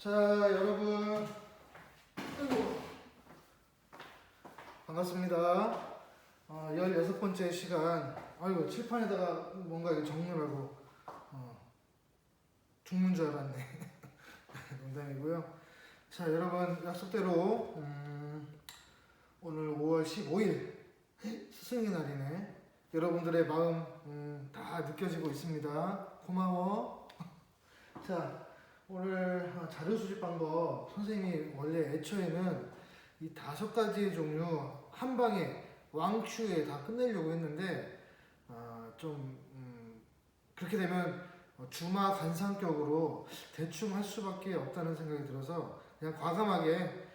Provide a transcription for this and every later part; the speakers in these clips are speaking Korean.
자, 여러분, 아이고, 반갑습니다. 16번째 시간. 아이고, 칠판에다가 뭔가 이거 적느라고 죽는 줄 알았네. 농담이고요. 자, 여러분, 약속대로 오늘 5월 15일 스승의 날이네. 여러분들의 마음 다 느껴지고 있습니다. 고마워. 자, 오늘 자료 수집 방법, 선생님이 원래 애초에는 이 5가지의 종류 한 방에 왕추에 다 끝내려고 했는데 그렇게 되면 주마 관상격으로 대충 할 수밖에 없다는 생각이 들어서 그냥 과감하게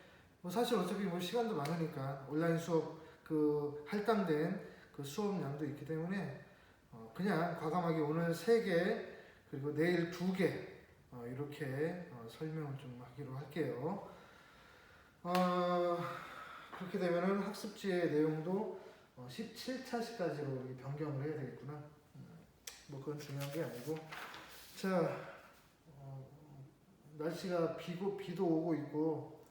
사실 어차피 시간도 많으니까 온라인 수업 그 할당된 그 수업량도 있기 때문에 그냥 과감하게 오늘 3개 그리고 내일 2개 이렇게 설명을 좀 하기로 할게요. 그렇게 되면은 학습지의 내용도 17차시까지로 변경을 해야 되겠구나. 그건 중요한 게 아니고. 자, 날씨가 비도 오고 있고,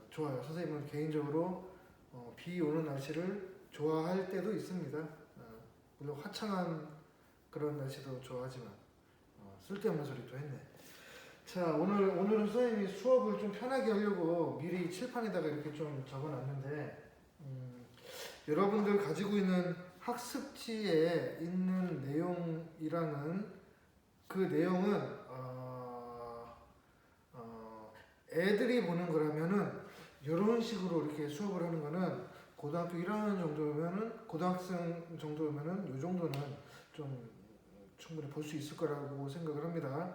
좋아요. 선생님은 개인적으로 비 오는 날씨를 좋아할 때도 있습니다. 물론 화창한 그런 날씨도 좋아하지만 쓸데없는 소리 또 했네. 자, 오늘은 선생님이 수업을 좀 편하게 하려고 미리 칠판에다가 이렇게 좀 적어놨는데 여러분들 가지고 있는 학습지에 있는 내용이라는 그 내용은 애들이 보는 거라면은 이런 식으로 이렇게 수업을 하는 거는 고등학교 1학년 정도면은 고등학생 정도면은 이 정도는 좀 충분히 볼 수 있을 거라고 생각을 합니다.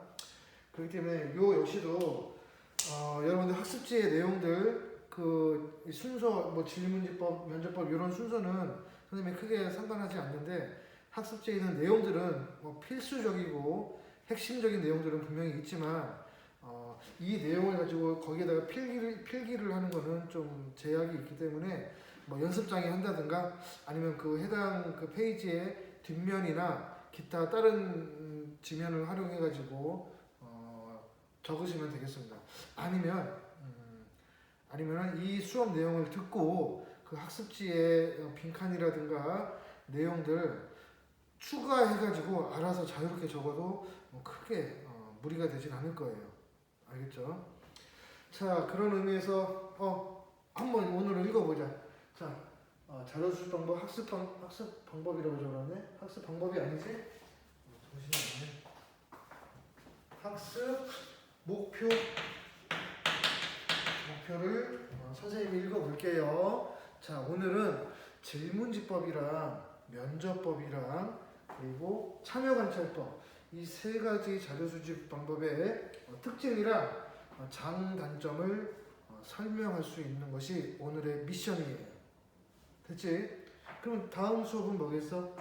그렇기 때문에 요 역시도 여러분들 학습지의 내용들 그 순서 질문지법, 면접법 이런 순서는 선생님이 크게 상관하지 않는데 학습지에 있는 내용들은 필수적이고 핵심적인 내용들은 분명히 있지만 이 내용을 가지고 거기에다가 필기를 하는 거는 좀 제약이 있기 때문에 연습장에 한다든가 아니면 그 해당 그 페이지의 뒷면이나 기타 다른 지면을 활용해 가지고 적으시면 되겠습니다. 아니면 이 수업 내용을 듣고 그 학습지의 빈칸이라든가 내용들 추가해가지고 알아서 자유롭게 적어도 크게 무리가 되진 않을 거예요. 알겠죠? 자, 그런 의미에서 한번 오늘은 읽어보자. 자, 자료 수집 방법, 학습 방법이라고 적었네. 학습 방법이 아니지? 잠시만요. 학습 목표를 선생님이 읽어볼게요. 자, 오늘은 질문지법이랑 면접법이랑 그리고 참여관찰법 이 3가지 자료수집 방법의 특징이랑 장단점을 설명할 수 있는 것이 오늘의 미션이에요. 됐지? 그럼 다음 수업은 뭐겠어?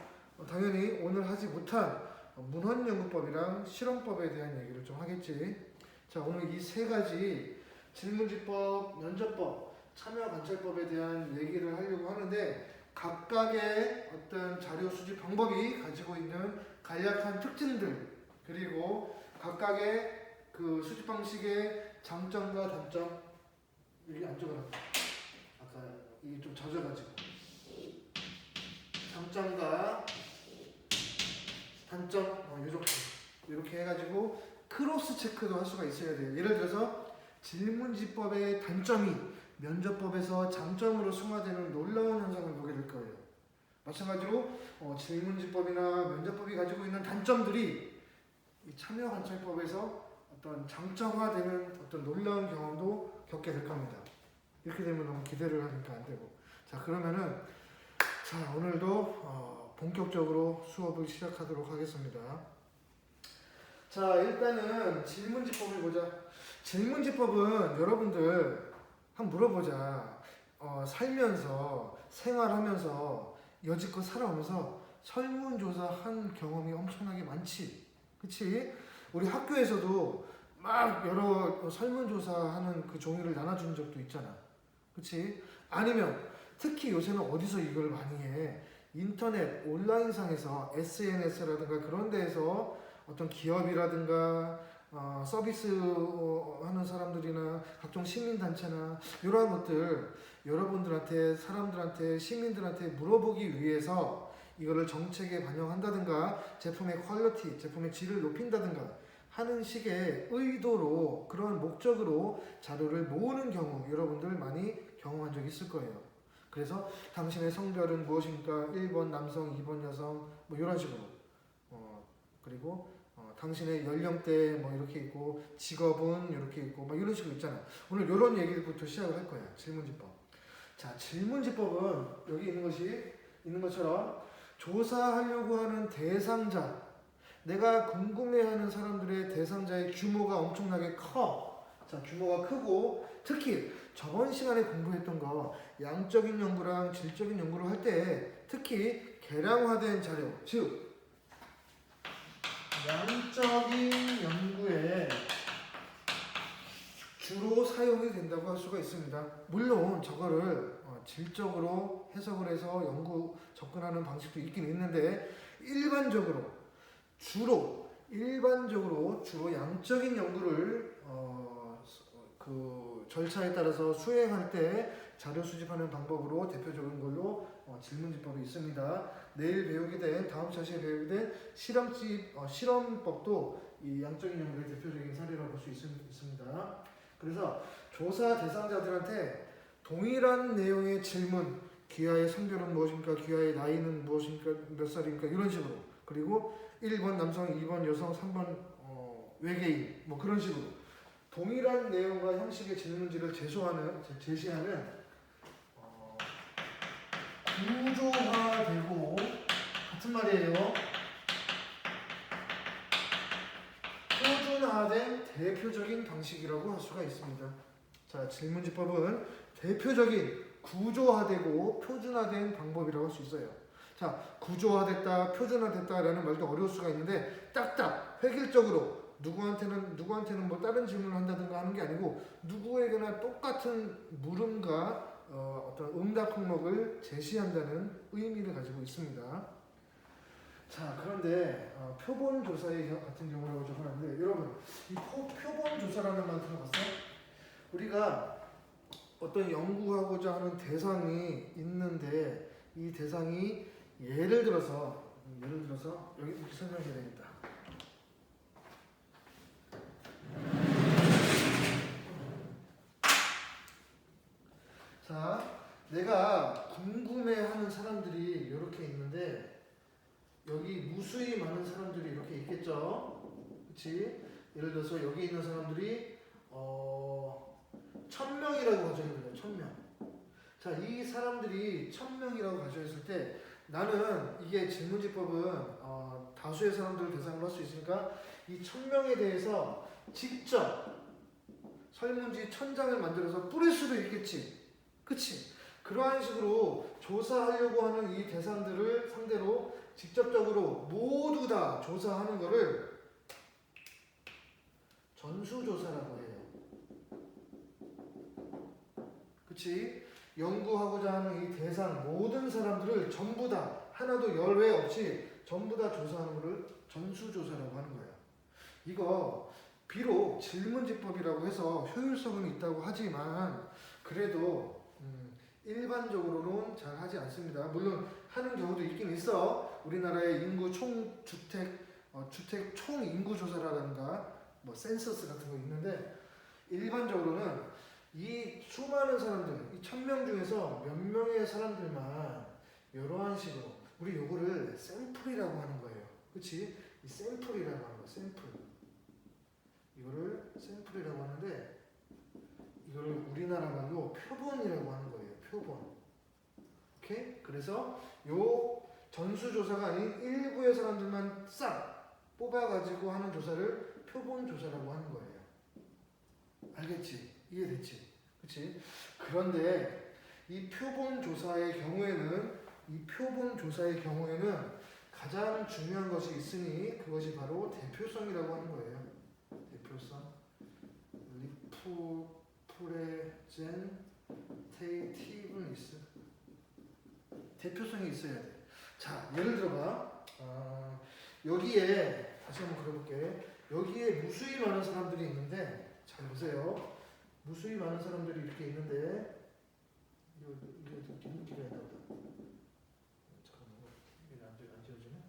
당연히 오늘 하지 못한 문헌연구법이랑 실험법에 대한 얘기를 좀 하겠지. 자, 오늘 이 3가지 질문지법, 면접법, 참여관찰법에 대한 얘기를 하려고 하는데 각각의 어떤 자료 수집 방법이 가지고 있는 간략한 특징들 그리고 각각의 그 수집 방식의 장점과 단점 여기 안 적어놨다. 아까 이게 좀 젖어가지고 장점과 단점 이렇게 해가지고 크로스 체크도 할 수가 있어야 돼요. 예를 들어서 질문지법의 단점이 면접법에서 장점으로 승화되는 놀라운 현상을 보게 될 거예요. 마찬가지로 질문지법이나 면접법이 가지고 있는 단점들이 이 참여관찰법에서 어떤 장점화되는 어떤 놀라운 경험도 겪게 될 겁니다. 이렇게 되면 너무 기대를 하니까 안 되고. 자, 그러면은 오늘도 본격적으로 수업을 시작하도록 하겠습니다. 자, 일단은 질문지법을 보자. 질문지법은 여러분들 한번 물어보자. 살면서 생활하면서 여지껏 살아오면서 설문조사한 경험이 엄청나게 많지. 그치? 우리 학교에서도 막 여러 설문조사하는 그 종이를 나눠준 적도 있잖아. 그치? 아니면 특히 요새는 어디서 이걸 많이 해? 인터넷, 온라인상에서 SNS라든가 그런 데에서 어떤 기업이라든가 서비스 하는 사람들이나 각종 시민단체나 이러한 것들 여러분들한테 사람들한테 시민들한테 물어보기 위해서 이거를 정책에 반영한다든가 제품의 퀄리티, 제품의 질을 높인다든가 하는 식의 의도로 그런 목적으로 자료를 모으는 경우 여러분들 많이 경험한 적이 있을 거예요. 그래서 당신의 성별은 무엇입니까? 1번 남성, 2번 여성 뭐 이런 식으로 그리고 당신의 연령대 뭐 이렇게 있고 직업은 이렇게 있고 막 이런 식으로 있잖아요. 오늘 이런 얘기부터 시작을 할 거예요. 질문지법. 자, 질문지법은 여기 있는 것처럼 조사하려고 하는 대상자, 내가 궁금해하는 사람들의 대상자의 규모가 엄청나게 커. 자, 규모가 크고 특히 저번 시간에 공부했던 거 양적인 연구랑 질적인 연구를 할 때 특히 계량화된 자료, 즉 양적인 연구에 주로 사용이 된다고 할 수가 있습니다. 물론 저거를 질적으로 해석을 해서 연구 접근하는 방식도 있긴 있는데 주로 양적인 연구를 그 절차에 따라서 수행할 때 자료 수집하는 방법으로 대표적인 걸로 질문지법이 있습니다. 내일 배우게 된 다음 차시에 배우게 된 실험법도 이 양적인 연구의 대표적인 사례라고 볼 수 있습니다. 그래서 조사 대상자들한테 동일한 내용의 질문, 귀하의 성별은 무엇입니까? 귀하의 나이는 무엇입니까? 몇 살입니까? 이런 식으로. 그리고 1번 남성, 2번 여성, 3번 외계인 뭐 그런 식으로 동일한 내용과 형식의 질문지를 제시하는 구조화되고 같은 말이에요. 표준화된 대표적인 방식이라고 할 수가 있습니다. 자, 질문지법은 대표적인 구조화되고 표준화된 방법이라고 할 수 있어요. 자, 구조화됐다, 표준화됐다라는 말도 어려울 수가 있는데 딱딱 획일적으로 누구한테는 뭐 다른 질문을 한다든가 하는 게 아니고 누구에게나 똑같은 물음과 어떤 응답 항목을 제시한다는 의미를 가지고 있습니다. 자, 그런데 표본 조사의 같은 경우라고 적어놨는데 여러분 이 표본 조사라는 말 들어봤어요? 우리가 어떤 연구하고자 하는 대상이 있는데 이 대상이 예를 들어서 여기 이렇게 설명해야 되겠다. 자, 내가 궁금해하는 사람들이 이렇게 있는데 여기 무수히 많은 사람들이 이렇게 있겠죠. 그렇지? 예를 들어서 여기 있는 사람들이 1000명이라고 가정해보자. 1000명. 자, 이 사람들이 1000명이라고 가정했을 때 나는 이게 질문지법은 다수의 사람들을 대상으로 할 수 있으니까 이 1000명에 대해서 직접 설문지 1000장을 만들어서 뿌릴 수도 있겠지. 그치? 그러한 식으로 조사하려고 하는 이 대상들을 상대로 직접적으로 모두 다 조사하는 것을 전수조사라고 해요. 그치? 연구하고자 하는 이 대상 모든 사람들을 전부 다 하나도 열외 없이 전부 다 조사하는 것을 전수조사라고 하는 거예요. 이거 비록 질문지법이라고 해서 효율성은 있다고 하지만 그래도 일반적으로는 잘 하지 않습니다. 물론 하는 경우도 있긴 있어. 우리나라의 인구 총 주택 총 인구 조사라든가 뭐 센서스 같은 거 있는데 일반적으로는 이 수많은 사람들, 이 1000명 중에서 몇 명의 사람들만 이러한 식으로 우리 요거를 샘플이라고 하는 거예요. 그치? 이 샘플이라고 하는 거예요. 샘플. 이거를 샘플이라고 하는데 이거를 우리나라 말로 표본이라고 하는 거예요. 표본. 오케이? 그래서 요 전수조사가 아닌 일부의 사람들만 싹 뽑아가지고 하는 조사를 표본조사라고 하는 거예요. 알겠지? 이해됐지? 그치? 그런데 이 표본조사의 경우에는 가장 중요한 것이 있으니 그것이 바로 대표성이라고 하는 거예요. 대표성. 리프레젠테이티브니스. 대표성이 있어야 돼. 자, 예를 들어봐. 여기에 다시 한번 그려볼게. 여기에 무수히 많은 사람들이 있는데 잘 보세요. 무수히 많은 사람들이 이렇게 있는데 이거 길어야 된다. 잠깐만 이게 안 지워지네.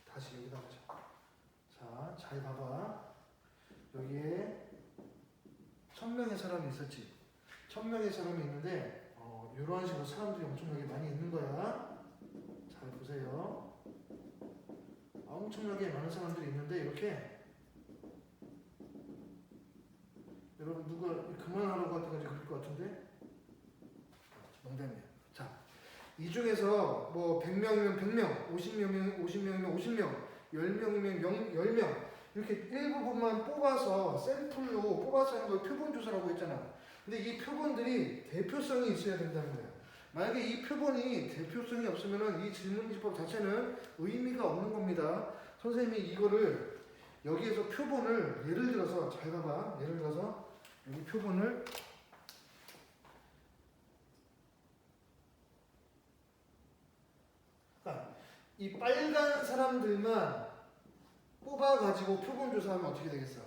다시 여기다 보자. 자, 잘 봐봐. 여기에 1000명의 사람이 있었지. 1000명의 사람이 있는데 이런 식으로 사람들이 엄청나게 많이 있는 거야. 잘 보세요. 엄청나게 많은 사람들이 있는데 이렇게 여러분 누가 그만하라고 할 때까지 그럴 것 같은데 농담이에요. 자, 이 중에서 뭐 100명이면 100명, 50명이면 50명, 10명이면 10명 이렇게 일부분만 뽑아서 샘플로 뽑아서 하는 걸 표본조사라고 했잖아. 근데 이 표본들이 대표성이 있어야 된다는 거야. 만약에 이 표본이 대표성이 없으면 이 질문지법 자체는 의미가 없는 겁니다. 선생님이 이거를 여기에서 표본을 예를 들어서 잘 봐봐. 예를 들어서 여기 표본을 이 빨간 사람들만 뽑아가지고 표본조사하면 어떻게 되겠어?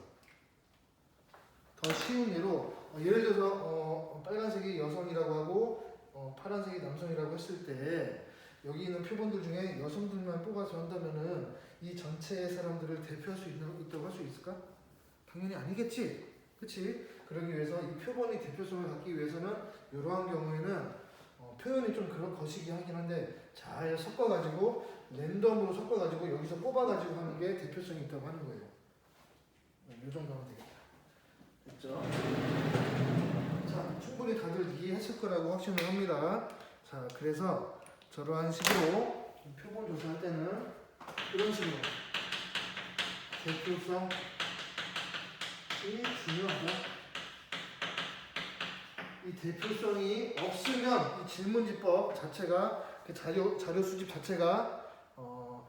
더 쉬운 예로 예를 들어서 빨간색이 여성이라고 하고 파란색이 남성이라고 했을 때 여기 있는 표본들 중에 여성들만 뽑아서 한다면은 이 전체의 사람들을 대표할 수 있다고 할 수 있을까? 당연히 아니겠지. 그치? 그러기 위해서 이 표본의 대표성을 갖기 위해서는 이러한 경우에는 표현이 좀 그런 거시기 하긴 한데 잘 섞어가지고 랜덤으로 섞어가지고 여기서 뽑아가지고 하는 게 대표성이 있다고 하는 거예요. 이 정도 하면 되겠다. 됐죠? 자, 충분히 다들 이해했을 거라고 확신을 합니다. 자, 그래서 저러한 식으로 표본 조사할 때는 이런 식으로 대표성이 중요하다. 이 대표성이 없으면 이 질문지법 자체가 그 자료 수집 자체가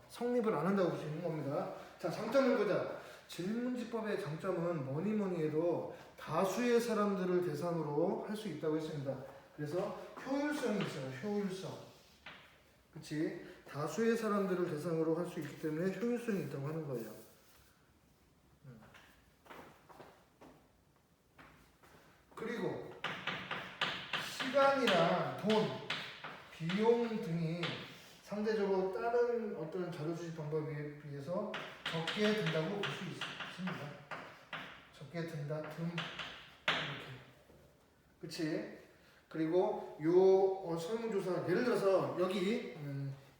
성립을 안 한다고 볼 수 있는 겁니다. 자, 장점을 보자. 질문지법의 장점은 뭐니 해도 다수의 사람들을 대상으로 할 수 있다고 했습니다. 그래서 효율성이 있어요. 효율성. 그치? 다수의 사람들을 대상으로 할 수 있기 때문에 효율성이 있다고 하는 거예요. 그리고 시간이랑 돈, 비용 등이 상대적으로 다른 어떤 자료 수집 방법에 비해서 적게 든다고 볼 수 있습니다. 적게 든다, 이렇게. 그치? 그리고 요 설문조사, 예를 들어서 여기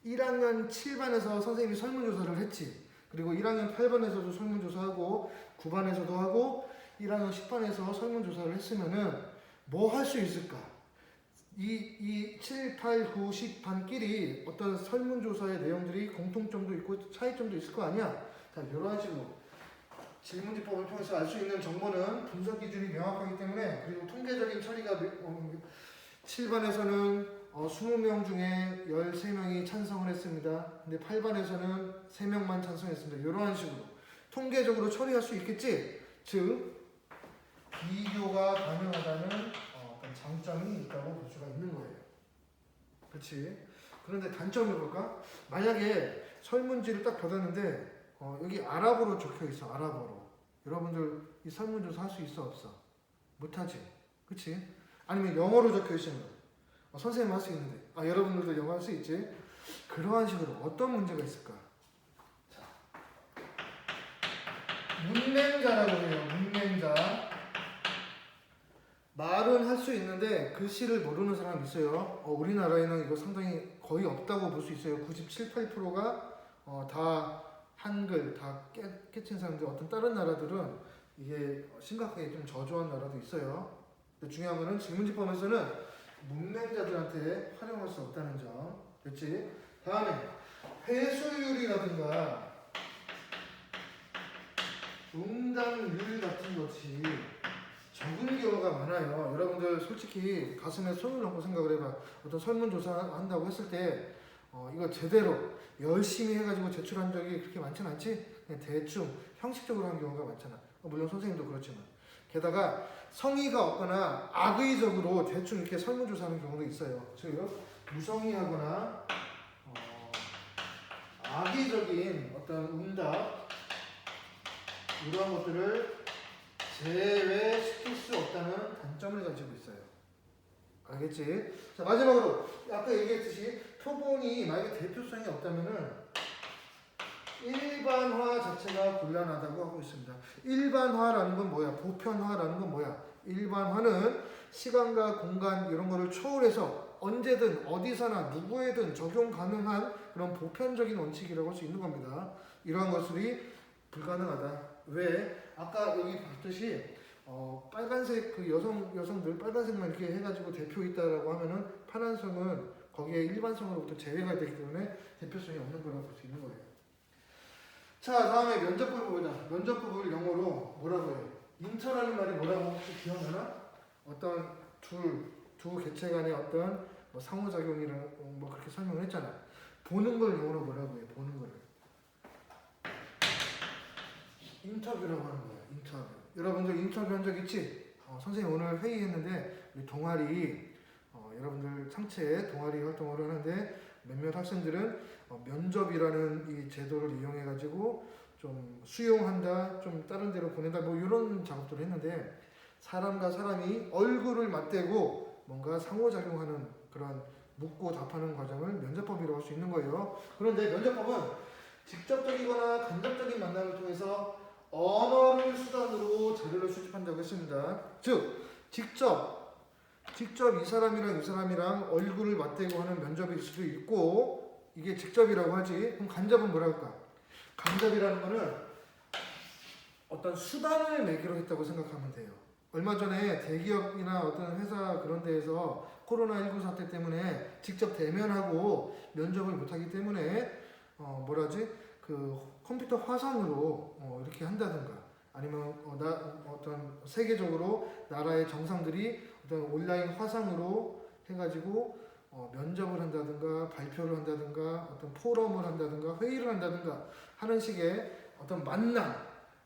1학년 7반에서 선생님이 설문조사를 했지. 그리고 1학년 8반에서도 설문조사하고 9반에서도 하고 1학년 10반에서 설문조사를 했으면은 뭐 할 수 있을까? 이 7, 8, 9, 10반끼리 어떤 설문조사의 내용들이 공통점도 있고 차이점도 있을 거 아니야? 자, 이런 식으로 질문지법을 통해서 알 수 있는 정보는 분석 기준이 명확하기 때문에 그리고 통계적인 처리가 7반에서는 20명 중에 13명이 찬성을 했습니다. 근데 8반에서는 3명만 찬성했습니다. 이러한 식으로 통계적으로 처리할 수 있겠지? 즉 비교가 가능하다는 어떤 장점이 있다고 볼 수가 있는 거예요. 그렇지? 그런데 단점을 볼까? 만약에 설문지를 딱 받았는데 여기 아랍어로 적혀 있어. 아랍어로. 여러분들 이 설문조사 할 수 있어 없어? 못하지. 그치? 아니면 영어로 적혀 있으면 선생님 할 수 있는데 여러분들도 영어 할 수 있지? 그러한 식으로 어떤 문제가 있을까? 자, 문맹자라고 해요. 문맹자. 말은 할 수 있는데 글씨를 모르는 사람이 있어요. 우리나라에는 이거 상당히 거의 없다고 볼 수 있어요. 97, 8%가 다 한글 다 깨친 사람들. 어떤 다른 나라들은 이게 심각하게 좀 저조한 나라도 있어요. 근데 중요한 거는 질문지법에서는 문맹자들한테 활용할 수 없다는 점. 그렇지? 다음에 회수율이라든가 응답률 같은 것이 적은 경우가 많아요. 여러분들 솔직히 가슴에 손을 얹고 생각을 해봐. 어떤 설문조사 한다고 했을 때 이거 제대로 열심히 해가지고 제출한 적이 그렇게 많지는 않지? 그냥 대충 형식적으로 한 경우가 많잖아. 물론 선생님도 그렇지만. 게다가 성의가 없거나 악의적으로 대충 이렇게 설문조사하는 경우도 있어요. 즉 무성의하거나 악의적인 어떤 응답 이러한 것들을 제외시킬 수 없다는 단점을 가지고 있어요. 알겠지? 자, 마지막으로 아까 얘기했듯이 표본이 만약에 대표성이 없다면은 일반화 자체가 곤란하다고 하고 있습니다. 일반화라는 건 뭐야? 보편화라는 건 뭐야? 일반화는 시간과 공간 이런 거를 초월해서 언제든 어디서나 누구에든 적용 가능한 그런 보편적인 원칙이라고 할 수 있는 겁니다. 이러한 것들이 불가능하다. 왜? 아까 여기 봤듯이 빨간색 그 여성들 빨간색만 이렇게 해가지고 대표 있다라고 하면은 파란색은 거기에 일반성으로부터 제외가 되기 때문에 대표성이 없는 거라고 볼 수 있는 거예요. 자, 다음에 면접법을 보자. 면접법을 영어로 뭐라고 해요? 인터라는 말이 뭐라고 혹시 기억나나? 어떤 두 개체 간의 어떤 뭐 상호작용이랑 뭐 그렇게 설명을 했잖아. 보는 걸 영어로 뭐라고 해요? 보는 거를. 인터뷰라고 하는 거야. 인터뷰. 여러분들 인터뷰한 적 있지? 선생님 오늘 회의했는데 우리 동아리 여러분들 상체에 동아리 활동을 하는데 몇몇 학생들은 면접이라는 이 제도를 이용해 가지고 좀 수용한다, 좀 다른 데로 보낸다, 뭐 이런 작업들을 했는데 사람과 사람이 얼굴을 맞대고 뭔가 상호작용하는 그런 묻고 답하는 과정을 면접법이라고 할 수 있는 거예요. 그런데 면접법은 직접적이거나 간접적인 만남을 통해서 언어를 수단으로 자료를 수집한다고 했습니다. 즉, 직접 이 사람이랑 얼굴을 맞대고 하는 면접일 수도 있고 이게 직접이라고 하지. 그럼 간접은 뭐라 할까? 간접이라는 거는 어떤 수단을 매개로 했다고 생각하면 돼요. 얼마 전에 대기업이나 어떤 회사 그런 데에서 코로나19 사태 때문에 직접 대면하고 면접을 못하기 때문에 그 컴퓨터 화상으로 이렇게 한다든가 아니면 어떤 세계적으로 나라의 정상들이 어떤 온라인 화상으로 해가지고 면접을 한다든가 발표를 한다든가 어떤 포럼을 한다든가 회의를 한다든가 하는 식의 어떤 만남,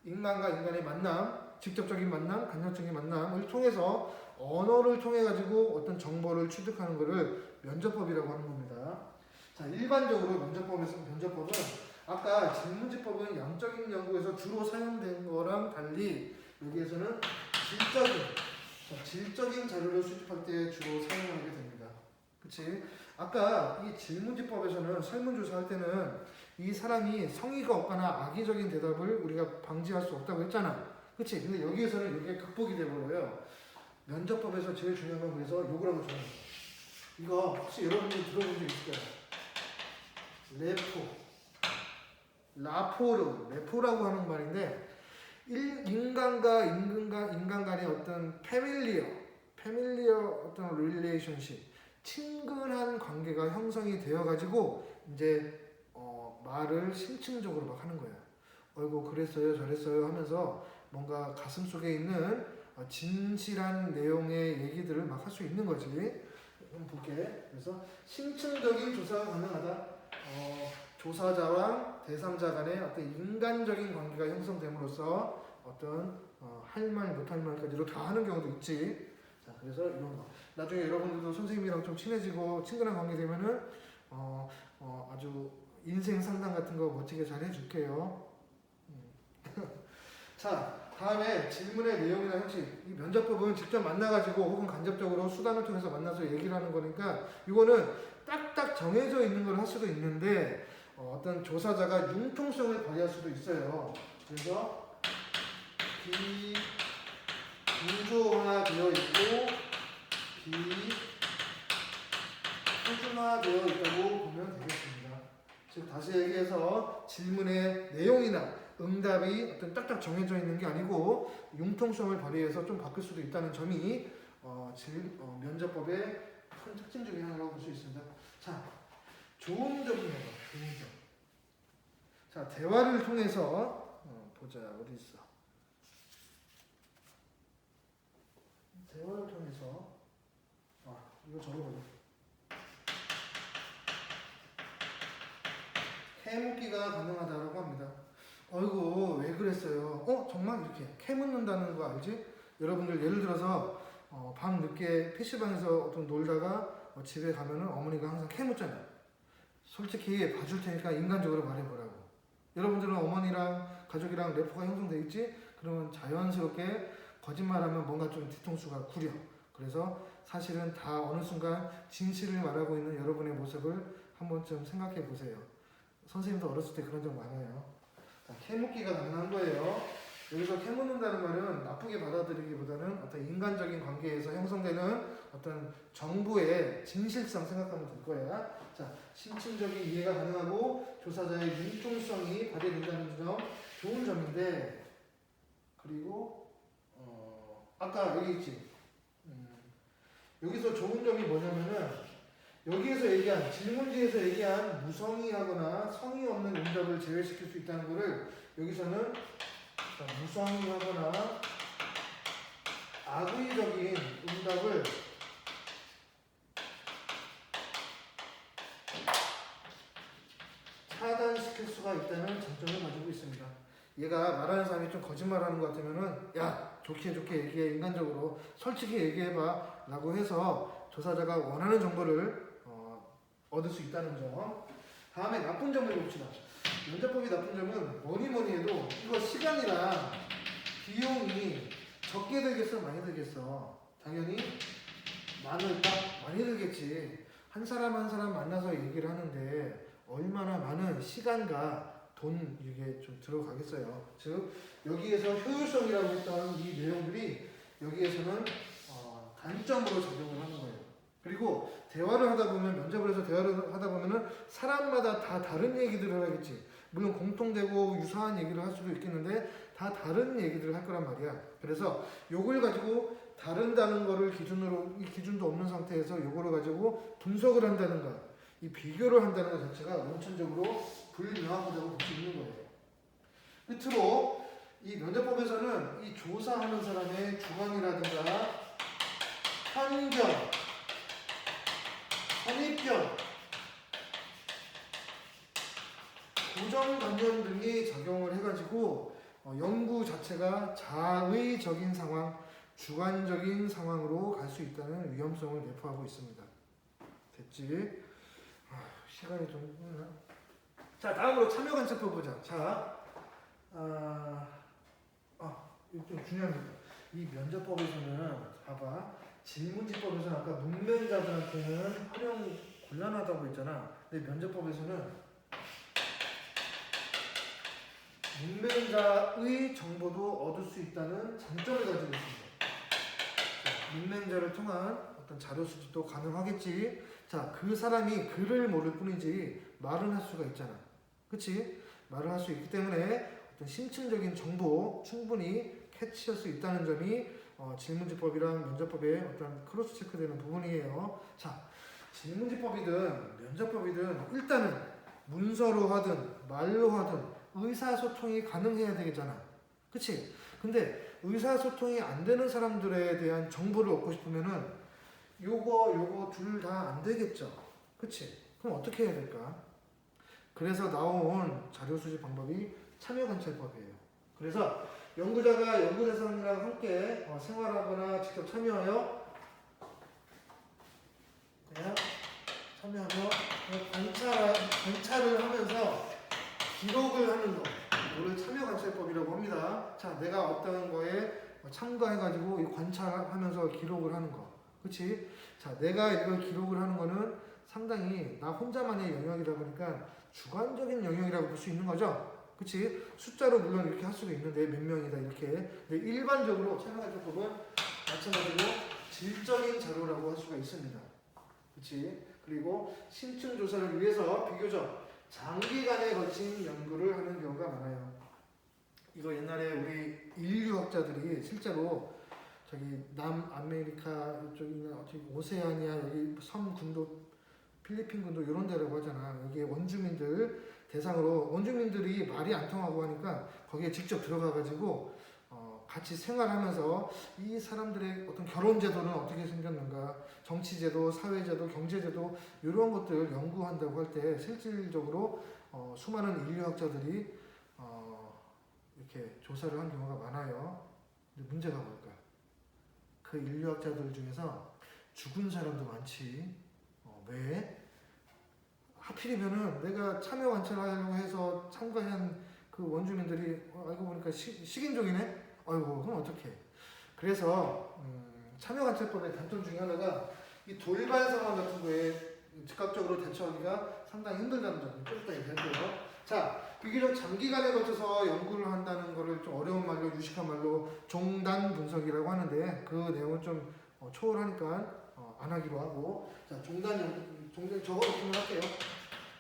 인간과 인간의 만남, 직접적인 만남, 간접적인 만남을 통해서 언어를 통해 가지고 어떤 정보를 취득하는 것을 면접법이라고 하는 겁니다. 자, 일반적으로 면접법은 아까 질문지법은 양적인 연구에서 주로 사용된 거랑 달리 여기에서는 질적인 자료를 수집할 때 주로 사용하게 됩니다. 그치? 아까 이 질문지법에서는 설문조사 할 때는 이 사람이 성의가 없거나 악의적인 대답을 우리가 방지할 수 없다고 했잖아. 그치? 근데 여기에서는 이게 극복이 되버려요. 면접법에서 제일 중요한 건 그래서 요걸 하고 줘요. 이거 혹시 여러분들이 들어본 적 있을 거예요. 레포라고 하는 말인데 인간과 인간 간의 어떤 패밀리어 어떤 릴레이션십, 친근한 관계가 형성이 되어 가지고 이제 말을 심층적으로 막 하는 거야. 어이구 그랬어요 저랬어요 하면서 뭔가 가슴 속에 있는 진실한 내용의 얘기들을 막 할 수 있는 거지. 한번 볼게. 그래서 심층적인 조사가 가능하다. 조사자와 대상자 간의 어떤 인간적인 관계가 형성됨으로써 어떤 할 말 못할 말까지로 다 하는 경우도 있지. 자, 그래서 이런 거. 나중에 여러분들도 선생님이랑 좀 친해지고 친근한 관계 되면은 아주 인생 상담 같은 거 멋지게 잘 해줄게요. 자, 다음에 질문의 내용이나 형식. 이 면접법은 직접 만나가지고 혹은 간접적으로 수단을 통해서 만나서 얘기를 하는 거니까 이거는 딱딱 정해져 있는 걸 할 수도 있는데 어떤 조사자가 융통성을 발휘할 수도 있어요. 그래서 비구조화되어 있고 비표준화되어 있다고 보면 되겠습니다. 즉 다시 얘기해서 질문의 내용이나 응답이 어떤 딱딱 정해져 있는 게 아니고 융통성을 발휘해서 좀 바뀔 수도 있다는 점이 면접법의 큰 특징 중에 하나라고 볼 수 있습니다. 자, 좋은 점이 뭐가? 좋은 점. 자, 대화를 통해서 보자. 어디 있어? 대화를 통해서 이거 적어보자. 캐묻기가 가능하다고 합니다. 어이구 왜 그랬어요? 정말 이렇게 캐묻는다는 거 알지? 여러분들 예를 들어서 밤 늦게 PC방에서 어떤 놀다가 집에 가면은 어머니가 항상 캐묻잖아요. 솔직히 봐줄 테니까 인간적으로 말해보라고. 여러분들은 어머니랑 가족이랑 래퍼가 형성돼 있지? 그러면 자연스럽게 거짓말하면 뭔가 좀 뒤통수가 구려. 그래서 사실은 다 어느 순간 진실을 말하고 있는 여러분의 모습을 한 번쯤 생각해 보세요. 선생님도 어렸을 때 그런 적 많아요. 자, 캐묻기가 가능한 거예요. 여기서 캐묻는다는 말은 나쁘게 받아들이기보다는 어떤 인간적인 관계에서 형성되는 어떤 정보의 진실성 생각하면 될 거야. 자, 심층적인 이해가 가능하고 조사자의 융통성이 발휘된다는 점 좋은 점인데, 그리고 아까 여기 있지. 여기서 좋은 점이 뭐냐면은 여기에서 얘기한 질문지에서 얘기한 무성의하거나 성의 없는 응답을 제외시킬 수 있다는 것을 여기서는 무성의하거나 악의적인 응답을 차단시킬 수가 있다는 장점을 가지고 있습니다. 얘가 말하는 사람이 좀 거짓말하는 것 같으면은 야 좋게 얘기해, 인간적으로 솔직히 얘기해봐 라고 해서 조사자가 원하는 정보를 얻을 수 있다는 점. 다음에 나쁜 점을 봅시다. 면접법이 나쁜 점은 뭐니 해도 이거 시간이랑 비용이 적게 들겠어 많이 들겠어? 당연히 많을까? 많이 들겠지. 한 사람 한 사람 만나서 얘기를 하는데 얼마나 많은 시간과 돈 이게 좀 들어가겠어요. 즉 여기에서 효율성이라고 했던 이 내용들이 여기에서는 단점으로 작용을 하는 거예요. 그리고 대화를 하다 보면 면접을 해서 대화를 하다 보면은 사람마다 다 다른 얘기들을 하겠지. 물론 공통되고 유사한 얘기를 할 수도 있겠는데 다 다른 얘기들을 할 거란 말이야. 그래서 요걸 가지고 다른다는 거를 기준으로 이 기준도 없는 상태에서 요거를 가지고 분석을 한다는가 이 비교를 한다는 것 자체가 원천적으로 불명확하다고 볼 수 있는 거예요. 끝으로 이 면접법에서는 이 조사하는 사람의 주관이라든가 편견, 선입견, 고정관념 등이 작용을 해가지고 연구 자체가 자의적인 상황, 주관적인 상황으로 갈 수 있다는 위험성을 내포하고 있습니다. 됐지? 시간이 좀 있나? 자, 다음으로 참여관찰법 보자. 자, 이거 좀 중요한 겁니다. 이 면접법에서는 봐봐. 질문지법에서는 아까 문면자들한테는 활용 곤란하다고 했잖아. 근데 면접법에서는 문맹자의 정보도 얻을 수 있다는 장점을 가지고 있습니다. 자, 문맹자를 통한 어떤 자료 수집도 가능하겠지. 자, 그 사람이 글을 모를 뿐이지 말은 할 수가 있잖아. 그치? 말을 할 수 있기 때문에 어떤 심층적인 정보 충분히 캐치할 수 있다는 점이 질문지법이랑 면접법의 어떤 크로스 체크되는 부분이에요. 자, 질문지법이든 면접법이든 일단은 문서로 하든 말로 하든 의사소통이 가능해야 되겠잖아. 그치? 근데 의사소통이 안 되는 사람들에 대한 정보를 얻고 싶으면은 요거 둘 다 안 되겠죠. 그치? 그럼 어떻게 해야 될까? 그래서 나온 자료 수집 방법이 참여관찰법이에요. 그래서 연구자가 연구 대상이랑 함께 생활하거나 직접 참여하여 그냥 참여하며 관찰을 하면서 기록을 하는 거, 이거를 참여관찰법이라고 합니다. 자, 내가 어떤 거에 참가해가지고 이 관찰하면서 기록을 하는 거, 그렇지? 자, 내가 이걸 기록을 하는 거는 상당히 나 혼자만의 영역이다 보니까 주관적인 영역이라고 볼 수 있는 거죠. 그치? 숫자로 물론 이렇게 할 수가 있는데 몇 명이다 이렇게. 근데 일반적으로 참여관찰법은 마찬가지로 질적인 자료라고 할 수가 있습니다. 그치? 그리고 심층 조사를 위해서 비교적 장기간에 걸친 연구를 하는 경우가 많아요. 이거 옛날에 우리 인류학자들이 실제로 저기 남아메리카 이쪽이나 오세아니아 여기 섬 군도 필리핀 군도 이런 데라고 하잖아. 여기에 원주민들 대상으로 원주민들이 말이 안 통하고 하니까 거기에 직접 들어가가지고 같이 생활하면서 이 사람들의 어떤 결혼제도는 어떻게 생겼는가, 정치제도, 사회제도, 경제제도 이런 것들 연구한다고 할 때 실질적으로 수많은 인류학자들이 이렇게 조사를 한 경우가 많아요. 근데 문제가 뭘까? 그 인류학자들 중에서 죽은 사람도 많지. 왜? 하필이면은 내가 참여 관찰하려고 해서 참가한 그 원주민들이 알고 보니까 식인종이네? 아이고 그럼 어떡해. 그래서 참여관찰법의 단점 중에 하나가 이 돌발 상황 같은 거에 즉각적으로 대처하기가 상당히 힘들다는 점이 좀 이따 얘기할게요. 자, 비교적 장기간에 걸쳐서 연구를 한다는 거를 좀 어려운 말로 유식한 말로 종단 분석이라고 하는데 그 내용은 좀 초월하니까 안 하기로 하고, 자 종단 적어놓기만 할게요.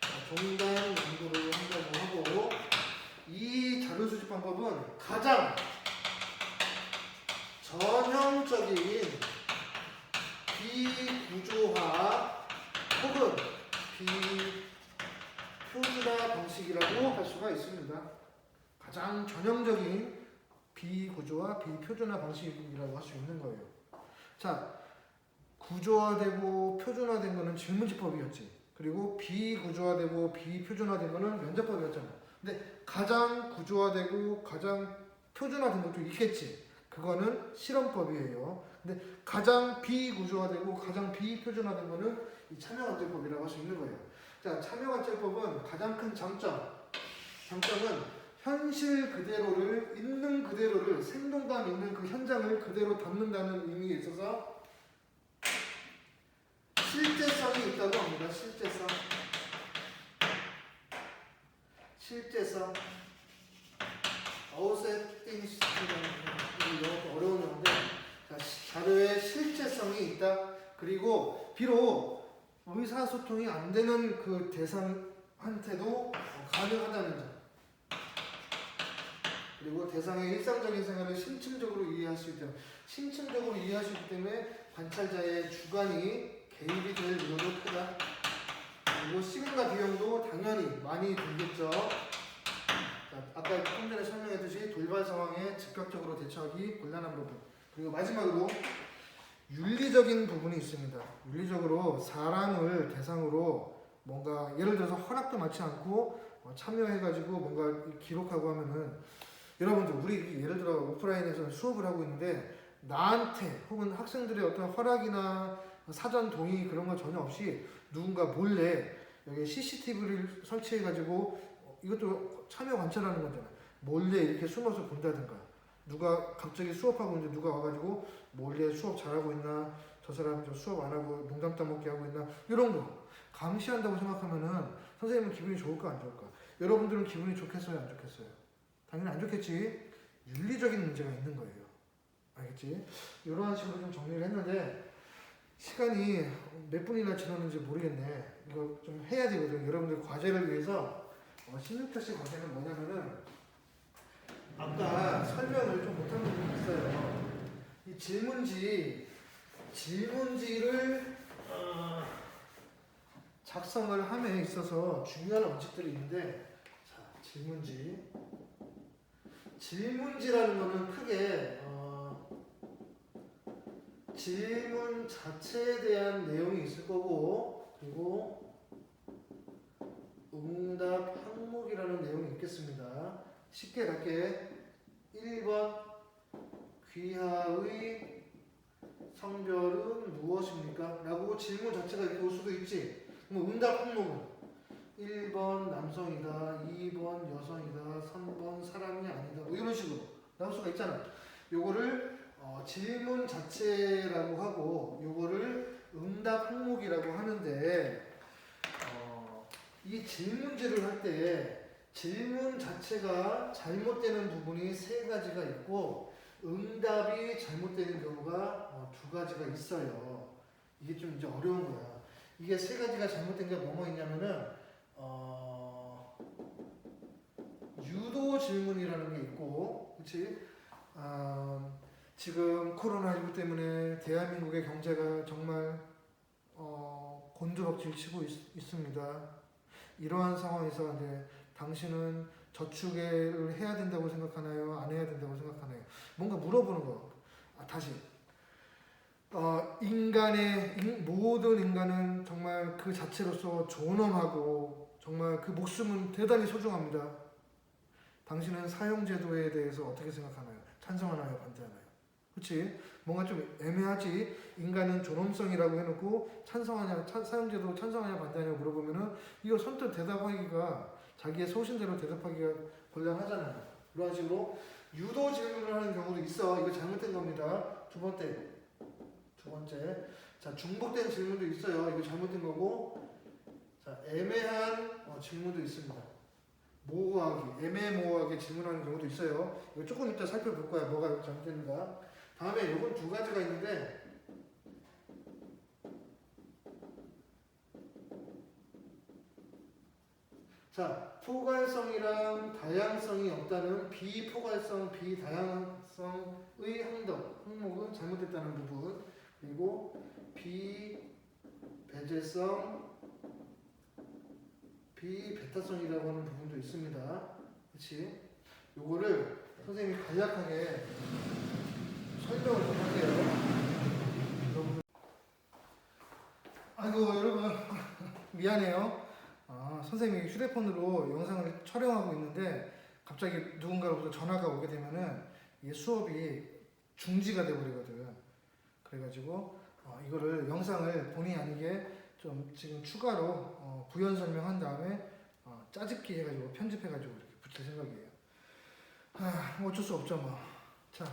자, 종단 연구를 한다고 하고, 이 자료 수집 방법은 가장 전형적인 비구조화 혹은 비표준화 방식이라고 할 수가 있습니다. 가장 전형적인 비구조화, 비표준화 방식이라고 할 수 있는 거예요. 자, 구조화되고 표준화된 거는 질문지법이었지. 그리고 비구조화되고 비표준화된 거는 면접법이었잖아. 근데 가장 구조화되고 가장 표준화된 것도 있겠지. 그거는 실험법이에요. 근데 가장 비구조화되고 가장 비표준화된 거는 이 참여관찰법이라고 할 수 있는 거예요. 자, 참여관찰법은 가장 큰 장점은 현실 그대로를, 있는 그대로를, 생동감 있는 그 현장을 그대로 담는다는 의미에 있어서 실제성이 있다고 합니다. 실제성. 어우세팅 시스템이라는 어려운 용어인데, 자료의 실제성이 있다. 그리고 비록 의사소통이 안 되는 그 대상한테도 가능하다는 점. 그리고 대상의 일상적인 생활을 심층적으로 이해할 수 있다. 심층적으로 이해할 수 있기 때문에 관찰자의 주관이 개입이 될 우려도 크다. 그리고 시간과 비용도 당연히 많이 들겠죠. 자, 아까 좀 전에 설명했듯이 돌발 상황에 즉각적으로 대처하기 곤란한 부분. 그리고 마지막으로 윤리적인 부분이 있습니다. 윤리적으로 사람을 대상으로 뭔가 예를 들어서 허락도 받지 않고 참여해가지고 뭔가 기록하고 하면은, 여러분들 우리 예를 들어 오프라인에서 수업을 하고 있는데 나한테 혹은 학생들의 어떤 허락이나 사전 동의 그런 거 전혀 없이 누군가 몰래 여기 CCTV를 설치해가지고, 이것도 참여 관찰하는 거잖아. 몰래 이렇게 숨어서 본다든가, 누가 갑자기 수업하고 있는데 누가 와가지고 몰래 수업 잘하고 있나, 저 사람 저 수업 안 하고 농담 따먹기 하고 있나, 이런 거 감시한다고 생각하면은 선생님은 기분이 좋을까 안 좋을까? 여러분들은 기분이 좋겠어요 안 좋겠어요? 당연히 안 좋겠지. 윤리적인 문제가 있는 거예요. 알겠지? 이러한 식으로 좀 정리를 했는데 시간이 몇 분이나 지났는지 모르겠네. 이거 좀 해야 되거든. 여러분들 과제를 위해서 16표시 과제는 뭐냐면은, 아까 설명을 좀 못한 부분이 있어요. 이 질문지를 작성을 함에 있어서 중요한 원칙들이 있는데, 자, 질문지라는 거는 크게 질문 자체에 대한 내용이 있을 거고, 그리고 응답 항목이라는 내용이 있겠습니다. 쉽게 갈게. 1번 귀하의 성별은 무엇입니까? 라고 질문 자체가 이렇게 올 수도 있지. 그럼 응답 항목은 1번 남성이다, 2번 여성이다, 3번 사람이 아니다, 뭐 이런 식으로 나올 수가 있잖아. 요거를 질문 자체라고 하고 요거를 응답 항목이라고 하는데, 이 질문지를 할 때 질문 자체가 잘못되는 부분이 3가지가 있고 응답이 잘못되는 경우가 2가지가 있어요. 이게 좀 이제 어려운 거야. 이게 3가지가 잘못된 게 뭐뭐 있냐면은 유도 질문이라는 게 있고, 그렇지? 지금 코로나19 때문에 대한민국의 경제가 정말 곤두박질 치고 있습니다. 이러한 상황에서 이제 당신은 저축을 해야 된다고 생각하나요? 안 해야 된다고 생각하나요? 뭔가 물어보는 거. 다시. 모든 인간은 정말 그 자체로서 존엄하고 정말 그 목숨은 대단히 소중합니다. 당신은 사형제도에 대해서 어떻게 생각하나요? 찬성하나요? 반대하나요? 그치? 뭔가 좀 애매하지. 인간은 존엄성이라고 해놓고 찬성하냐, 사형제도 찬성하냐 반대하냐 물어보면은 이거 선뜻 대답하기가 자기의 소신대로 대답하기가 곤란하잖아요. 이런 식으로 유도 질문을 하는 경우도 있어. 이거 잘못된 겁니다. 두 번째. 자, 중복된 질문도 있어요. 이거 잘못된 거고. 자, 애매한 질문도 있습니다. 모호하게, 애매모호하게 질문하는 경우도 있어요. 이거 조금 이따 살펴볼 거야. 뭐가 잘못됐는가. 다음에 요건 두 가지가 있는데, 자, 포괄성이랑 다양성이 없다는 비포괄성, 비다양성의 항목은 잘못됐다는 부분, 그리고 비배제성, 비베타성이라고 하는 부분도 있습니다. 그렇지? 요거를 선생님이 간략하게 설명을 좀 할게요. 아이고 여러분 미안해요. 선생님이 휴대폰으로 영상을 촬영하고 있는데 갑자기 누군가로부터 전화가 오게 되면은 이게 수업이 중지가 돼버리거든. 그래가지고 이거를 영상을 본의 아니게 좀 지금 추가로 부연 설명한 다음에 짜집기 해가지고 편집해가지고 이렇게 붙일 생각이에요. 어쩔 수 없죠 뭐. 자,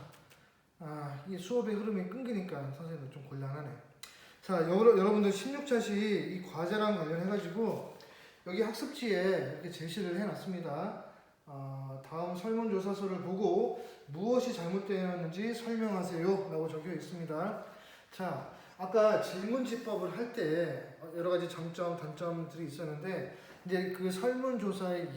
이 수업의 흐름이 끊기니까 선생님도 좀 곤란하네. 자, 여러분들 16차시 이 과제랑 관련해가지고 여기 학습지에 이렇게 제시를 해놨습니다. 다음 설문조사서를 보고 무엇이 잘못되었는지 설명하세요 라고 적혀 있습니다. 자, 아까 질문지법을 할 때 여러 가지 장점, 단점들이 있었는데 이제 그 설문조사의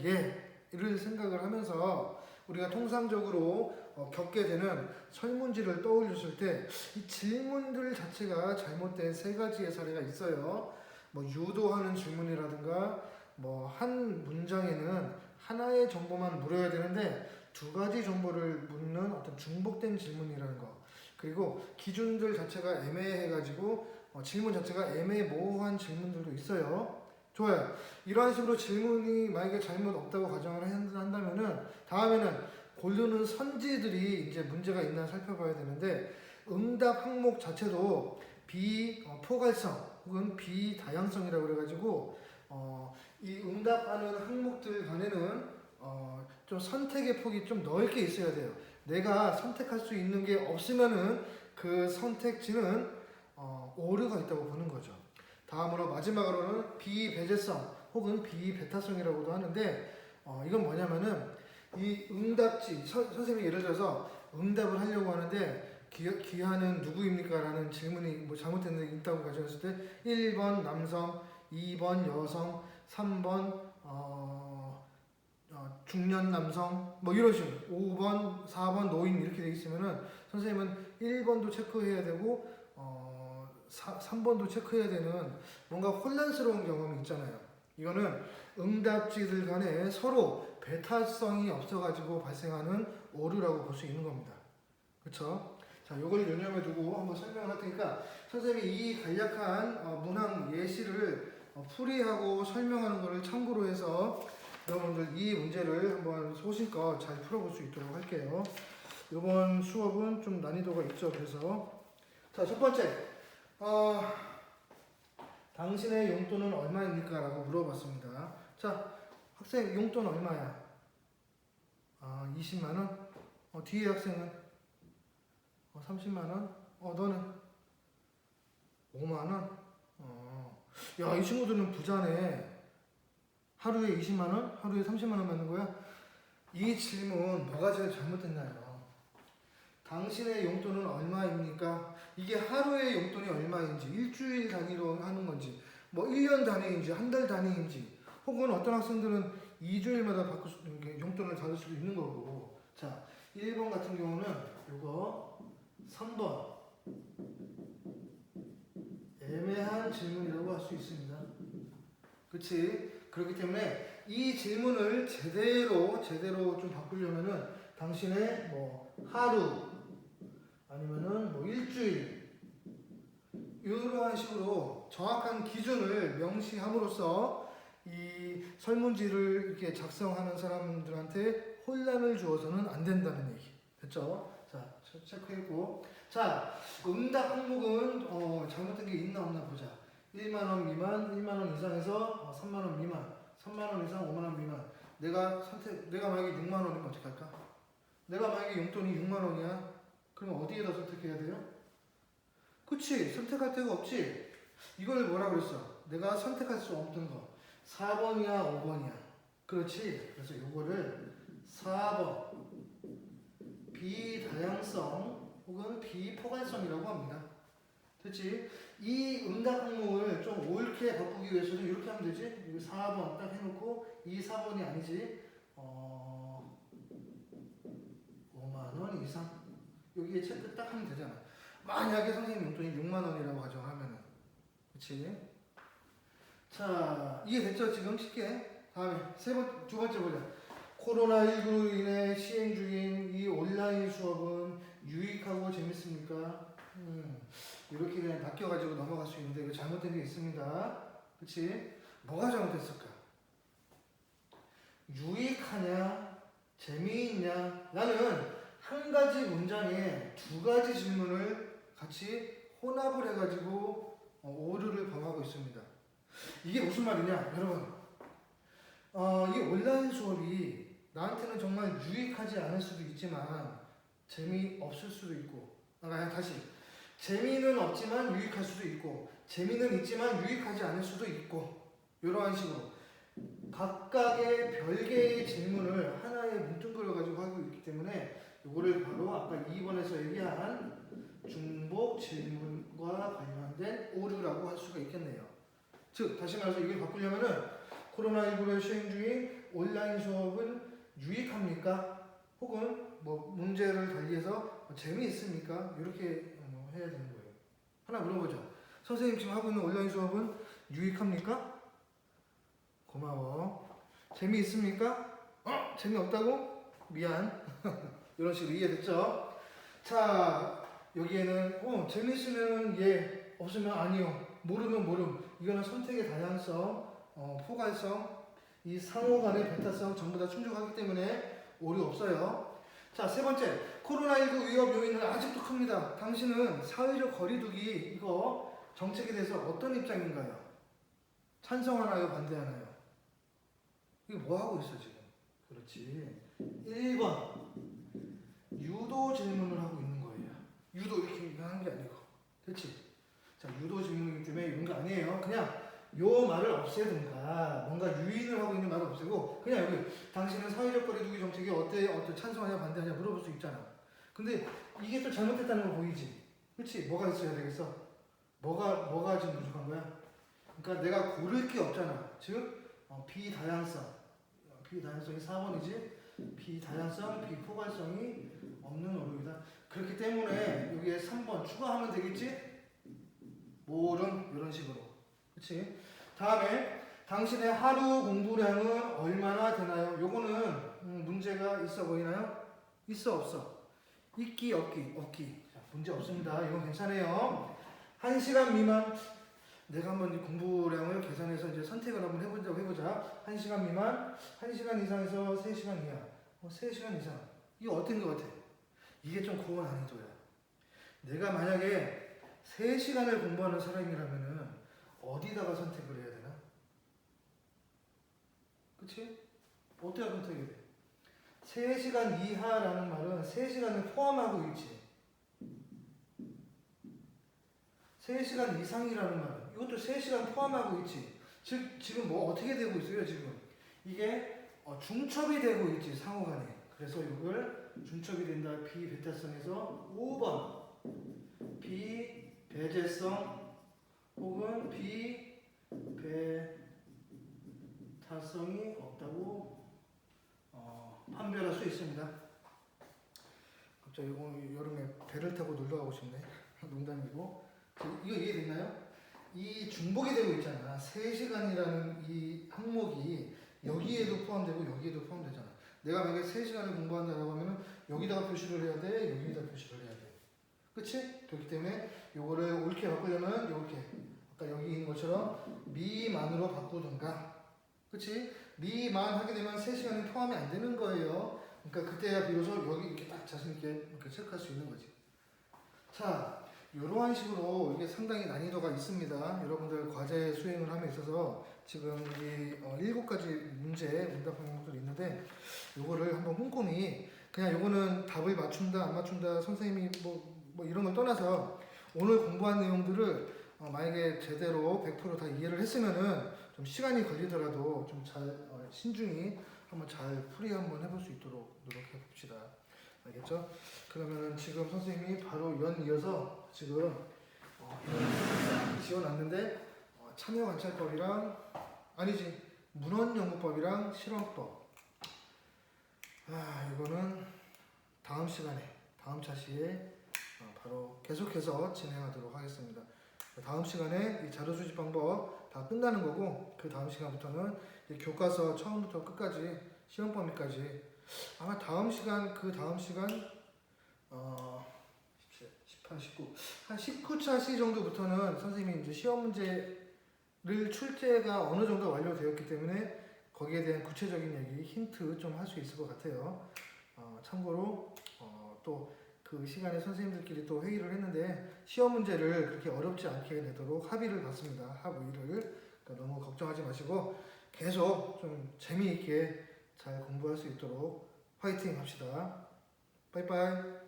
예를 생각을 하면서 우리가 통상적으로 겪게 되는 설문지를 떠올렸을 때 이 질문들 자체가 잘못된 세 가지의 사례가 있어요. 뭐 유도하는 질문이라든가 뭐 한 문장에는 하나의 정보만 물어야 되는데 두 가지 정보를 묻는 어떤 중복된 질문이라는 거. 그리고 기준들 자체가 애매해가지고 질문 자체가 애매모호한 질문들도 있어요. 좋아요. 이러한 식으로 질문이 만약에 잘못 없다고 가정을 한다면은 다음에는 고르는 선지들이 이제 문제가 있나 살펴봐야 되는데 응답 항목 자체도 비포괄성 혹은 비다양성이라고 그래가지고 이 응답하는 항목들 간에는 좀 선택의 폭이 좀 넓게 있어야 돼요. 내가 선택할 수 있는 게 없으면은 그 선택지는 오류가 있다고 보는 거죠. 다음으로 마지막으로는 비배제성 혹은 비베타성이라고도 하는데 이건 뭐냐면은 이 응답지 선생님이 예를 들어서 응답을 하려고 하는데 기한은 누구입니까? 라는 질문이 뭐 잘못된 게 있다고 가정했을 때 1번 남성, 2번 여성, 3번 중년 남성 뭐 이런 식으로 5번, 4번 노인 이렇게 돼 있으면은 선생님은 1번도 체크해야 되고 3번도 체크해야 되는 뭔가 혼란스러운 경험이 있잖아요. 이거는 응답지들 간에 서로 배타성이 없어가지고 발생하는 오류라고 볼 수 있는 겁니다. 그렇죠? 자, 요걸 유념해 두고 한번 설명을 할 테니까 선생님이 이 간략한 문항 예시를 풀이하고 설명하는 것을 참고로 해서 여러분들 이 문제를 한번 소신껏 잘 풀어볼 수 있도록 할게요. 이번 수업은 좀 난이도가 있죠. 그래서 자, 첫 번째 당신의 용돈은 얼마입니까? 라고 물어봤습니다. 자, 학생 용돈 얼마야? 20만원? 뒤에 학생은? 30만원? 너는? 5만원? 야, 이 친구들은 부자네. 하루에 20만원? 하루에 30만원 받는 거야? 이 질문 뭐가 제일 잘못됐나요? 당신의 용돈은 얼마입니까? 이게 하루의 용돈이 얼마인지, 일주일 단위로 하는 건지, 뭐 1년 단위인지, 한 달 단위인지, 혹은 어떤 학생들은 2주일마다 용돈을 받을 수도 있는 거고. 자, 1번 같은 경우는 요거 3번 애매한 질문이라고 할 수 있습니다. 그치? 그렇기 때문에 이 질문을 제대로 좀 바꾸려면은 당신의 뭐 하루 아니면은 뭐 일주일 이러한 식으로 정확한 기준을 명시함으로써 이 설문지를 이렇게 작성하는 사람들한테 혼란을 주어서는 안 된다는 얘기. 됐죠? 자, 체크했고. 자, 응답 항목은 잘못된 게 있나 없나 보자. 1만 원 미만, 1만 원 이상에서 3만 원 미만, 3만 원 이상 5만 원 미만. 내가 만약에 6만 원이면 어떻게 할까? 내가 만약에 용돈이 6만 원이야. 그럼 어디에다 선택해야 돼요? 그치? 선택할 데가 없지? 이걸 뭐라 그랬어? 내가 선택할 수 없는 거. 4번이야, 5번이야. 그렇지? 그래서 요거를 4번. 비다양성 혹은 비포괄성이라고 합니다. 됐지? 이 응답 항목을 좀 옳게 바꾸기 위해서는 이렇게 하면 되지? 이거 4번 딱 해놓고 이 4번이 아니지? 5만 원 이상 여기에 체크 딱 하면 되잖아. 만약에 선생님 용돈이 6만 원이라고 가정하면은, 그치? 자, 이해됐죠? 지금 쉽게. 다음에 두 번째 보자. 코로나19로 인해 시행 중인 이 온라인 수업은 유익하고 재밌습니까? 이렇게 그냥 낚여가지고 넘어갈 수 있는데 이거 잘못된 게 있습니다. 그치? 뭐가 잘못됐을까? 유익하냐? 재미있냐? 나는 한 가지 문장에 두 가지 질문을 같이 혼합을 해가지고 오류를 범하고 있습니다. 이게 무슨 말이냐? 여러분, 이 온라인 수업이 나한테는 정말 유익하지 않을 수도 있지만 재미없을 수도 있고, 다시 재미는 없지만 유익할 수도 있고, 재미는 있지만 유익하지 않을 수도 있고, 이러한 식으로 각각의 별개의 질문을 하나에 뭉뚱그려 가지고 하고 있기 때문에 이거를 바로 아까 2번에서 얘기한 중복 질문과 관련된 오류라고 할 수가 있겠네요. 즉 다시 말해서 이걸 바꾸려면은 코로나19로 시행 중인 온라인 수업은 유익합니까? 혹은 뭐 문제를 달리해서 재미있습니까? 이렇게 해야 되는 거예요. 하나 물어보죠. 선생님 지금 하고 있는 온라인 수업은 유익합니까? 고마워. 재미있습니까? 재미없다고? 미안. 이런 식으로 이해됐죠? 자, 여기에는 재미있으면 예, 없으면 아니요, 모르면 모름. 이거는 선택의 다양성, 포괄성, 이 상호 간의 배타성 전부 다 충족하기 때문에 오류 없어요. 자, 세 번째, 코로나19 위협 요인은 아직도 큽니다. 당신은 사회적 거리두기 이거 정책에 대해서 어떤 입장인가요? 찬성하나요? 반대하나요? 이거 뭐 하고 있어 지금? 그렇지. 1번 유도 질문을 하고 있는 거예요. 유도 이렇게 하는 게 아니고. 됐지? 자, 유도 질문이기 때문에 이런 거 아니에요. 그냥 요 말을 없애든가 뭔가 유인을 하고 있는 말을 없애고 그냥 여기 당신은 사회적 거리두기 정책이 어때 찬성하냐 반대하냐 물어볼 수 있잖아. 근데 이게 또 잘못됐다는 거 보이지? 그치? 뭐가 있어야 되겠어? 뭐가 지금 부족한 거야? 그러니까 내가 고를 게 없잖아. 즉 비다양성이 4번이지. 비다양성, 비포괄성이 없는 오류이다. 그렇기 때문에 여기에 3번 추가하면 되겠지? 모름 이런 식으로. 그치? 다음에 당신의 하루 공부량은 얼마나 되나요? 요거는 문제가 있어 보이나요? 있어 없어? 있기 없기? 없기. 자, 문제 없습니다. 이건 괜찮아요. 1시간 미만. 내가 한번 공부량을 계산해서 이제 선택을 한번 해보자. 1시간 미만, 1시간 이상에서 3시간 이하. 3시간 이상. 이거 어떤 것 같아? 이게 좀 고어 난이도야. 내가 만약에 3시간을 공부하는 사람이라면은 어디다가 선택을 해야 되나? 그치? 어디다 선택해야 돼? 3시간 이하라는 말은 3시간을 포함하고 있지. 3시간 이상이라는 말은 이것도 3시간 포함하고 있지. 즉 지금 뭐 어떻게 되고 있어요 지금? 이게 중첩이 되고 있지 상호간에. 그래서 이걸 중첩이 된다 비배타성에서 5번 비배제성 혹은 비배타성이 없다고 판별할 수 있습니다. 갑자기 오늘 여름에 배를 타고 놀러 가고 싶네. 농담이고. 이거 이해됐나요? 이 중복이 되고 있잖아. 3시간이라는 이 항목이 여기에도 포함되고 여기에도 포함되잖아. 내가 만약에 3시간을 공부한다고 하면은 여기다가 표시를 해야 돼, 여기다 표시를 해야 돼. 그치? 그렇기 때문에 요거를 옳게 바꾸려면 요렇게 아까 여기 있는 것처럼 미만으로 바꾸든가. 그치? 미만 하게 되면 3시간이 포함이 안 되는 거예요. 그러니까 그때야 비로소 여기 이렇게 딱 자신 있게 이렇게 체크할 수 있는 거지. 자, 이러한 식으로 이게 상당히 난이도가 있습니다. 여러분들 과제 수행을 함에 있어서 지금 이 7가지 문제 응답하는 것들이 있는데 요거를 한번 꼼꼼히 그냥 요거는 답을 맞춘다 안 맞춘다 선생님이 뭐 이런 걸 떠나서 오늘 공부한 내용들을 만약에 제대로 100% 다 이해를 했으면은 좀 시간이 걸리더라도 좀 잘 신중히 한번 잘 풀이 한번 해볼 수 있도록 노력해 봅시다. 알겠죠? 그러면은 지금 선생님이 바로 이어서 지금 지어놨는데 참여관찰법이랑 아니지 문헌연구법이랑 실험법. 이거는 다음 시간에 다음 차시에 바로 계속해서 진행하도록 하겠습니다. 다음 시간에 이 자료 수집 방법 다 끝나는 거고 그 다음 시간부터는 이 교과서 처음부터 끝까지 시험 범위까지 아마 다음 시간 그 다음 시간 17, 18, 19 한 19차시 정도부터는 선생님이 이제 시험 문제를 출제가 어느 정도 완료되었기 때문에 거기에 대한 구체적인 얘기 힌트 좀 할 수 있을 것 같아요. 참고로 또 그 시간에 선생님들끼리 또 회의를 했는데 시험 문제를 그렇게 어렵지 않게 내도록 합의를 봤습니다. 합의를. 그러니까 너무 걱정하지 마시고 계속 좀 재미있게 잘 공부할 수 있도록 화이팅 합시다. 빠이빠이.